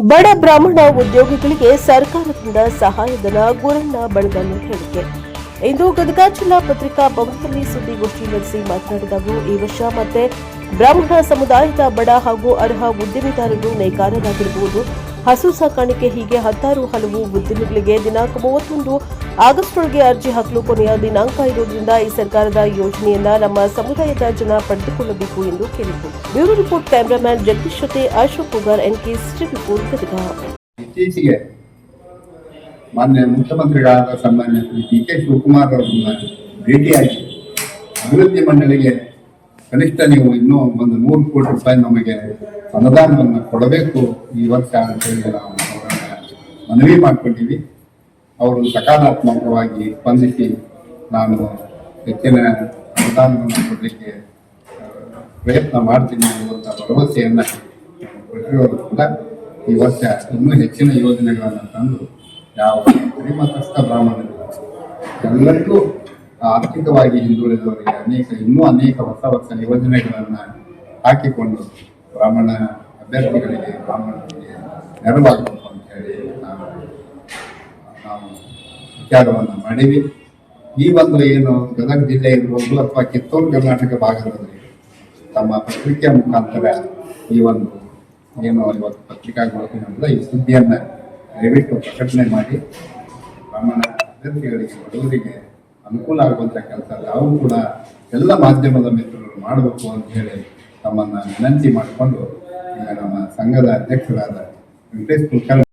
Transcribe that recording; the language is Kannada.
ಬಡ ಬ್ರಾಹ್ಮಣ ಉದ್ಯೋಗಿಗಳಿಗೆ ಸರ್ಕಾರದಿಂದ ಸಹಾಯಧನ ಗುರಣ್ಣ ಬಣಗಲ್ ಹೇಳಿಕೆ. ಇಂದು ಗದಗ ಜಿಲ್ಲಾ ಪತ್ರಿಕಾ ಭವನದಲ್ಲಿ ಸುದ್ದಿಗೋಷ್ಠಿ ನಡೆಸಿ ಮಾತನಾಡಿದ ಅವರು, ಈ ವರ್ಷ ಮತ್ತೆ ಬ್ರಾಹ್ಮಣ ಸಮುದಾಯದ ಬಡ ಹಾಗೂ ಅರ್ಹ ಉದ್ಯಮಿದಾರರು ನೇಕಾರರಾಗಿರಬಹುದು, ಹಸು ಸಾಕಾಣಿಕೆ ಹೀಗೆ ಹಲವು ಉದ್ಯಮಿಗಳಿಗೆ ದಿನಾಂಕ 31 ಆಗಸ್ಟ್ ಒಳಗೆ ಅರ್ಜಿ ಹಾಕಲು ಕೊನೆಯ ದಿನಾಂಕ ಇರುವುದರಿಂದ ಈ ಸರ್ಕಾರದ ಯೋಜನೆಯನ್ನ ನಮ್ಮ ಸಮುದಾಯದ ಜನ ಪಡೆದುಕೊಳ್ಳಬೇಕು ಎಂದು ಕೇಳಿದರು. ಬ್ಯೂರೋ ರಿಪೋರ್ಟ್ ಕ್ಯಾಮರಾಮನ್ ಜಗದೀಶ್ ಜೊತೆ ಅಶೋಕ್ ಕುಗಾರ್, ಎನ್ಕೆ ರಿಪೋರ್ಟ್ ಗದಗ. ಇತ್ತೀಚೆಗೆ ಮಾನ್ಯ ಮುಖ್ಯಮಂತ್ರಿಗಳಾದ ಸನ್ಮಾನ್ಯ ಡಿ.ಕೆ. ಶಿವಕುಮಾರ್ ಅವರನ್ನ ಭೇಟಿಯಾಗಿ ಅಭಿವೃದ್ಧಿ ಮಂಡಳಿಗೆ ಕನಿಷ್ಠ ನೀವು ಇನ್ನೂ ಒಂದು 100 ಕೋಟಿ ರೂಪಾಯಿ ನಮಗೆ ಅನುದಾನವನ್ನು ಕೊಡಬೇಕು ಈ ವರ್ಷ ಅಂತೇಳಿ ನಾವು ಅವರನ್ನ ಮನವಿ ಮಾಡಿಕೊಂಡಿವಿ. ಅವರು ಸಕಾರಾತ್ಮಕವಾಗಿ ಸ್ಪಂದಿಸಿ ನಾನು ಹೆಚ್ಚಿನ ಅನುದಾನವನ್ನು ಕೊಡಲಿಕ್ಕೆ ಪ್ರಯತ್ನ ಮಾಡ್ತೀನಿ ಅನ್ನುವಂಥ ಭರವಸೆಯನ್ನು ಕೊಟ್ಟಿರೋರು ಕೂಡ ಈ ವರ್ಷ ಇನ್ನೂ ಹೆಚ್ಚಿನ ಯೋಜನೆಗಳನ್ನು ತಂದು ಯಾವ ಶ್ರೀಮಂತಸ್ಥ ಬ್ರಾಹ್ಮಣರು ಎಲ್ಲರಿಗೂ ಆರ್ಥಿಕವಾಗಿ ಹಿಂದುಳಿದವರಿಗೆ ಇನ್ನೂ ಅನೇಕ ಹೊಸ ಯೋಜನೆಗಳನ್ನು ಹಾಕಿಕೊಂಡು ಬ್ರಾಹ್ಮಣ ಅಭ್ಯರ್ಥಿಗಳಿಗೆ ಬ್ರಾಹ್ಮಣರಿಗೆ ನೆರವಾಗಬೇಕು ಅಂತ ಹೇಳಿ ನಾವು ವಿಚಾರವನ್ನು ಮಾಡೀವಿ. ಈ ಒಂದು ಏನು ಗದಗ ಜಿಲ್ಲೆ ಇರ್ಬೋದು ಅಥವಾ ಕಿತ್ತೂರು ಕರ್ನಾಟಕ ಭಾಗದಲ್ಲಿ ತಮ್ಮ ಪತ್ರಿಕೆಯ ಮುಖಾಂತರ ಈ ಒಂದು ಏನು ಇವತ್ತು ಪತ್ರಿಕಾಗೋಷ್ಠಿಯಿಂದ ಈ ಸುದ್ದಿಯನ್ನು ದಯವಿಟ್ಟು ಪ್ರಕಟಣೆ ಮಾಡಿ ಬ್ರಾಹ್ಮಣ ಅಭ್ಯರ್ಥಿಗಳಿಗೆ ಬಡವರಿಗೆ ಅನುಕೂಲ ಆಗುವಂಥ ಕೆಲಸ ನಾವು ಕೂಡ ಎಲ್ಲ ಮಾಧ್ಯಮದ ಮಿತ್ರರು ಮಾಡಬೇಕು ಅಂತ ಹೇಳಿ ತಮ್ಮನ್ನು ವಿನಂತಿ ಮಾಡಿಕೊಂಡು ಈಗ ನಮ್ಮ ಸಂಘದ ಅಧ್ಯಕ್ಷರಾದ ವೆಂಕಟೇಶ್ ಕುಲಕರ್ಣಿ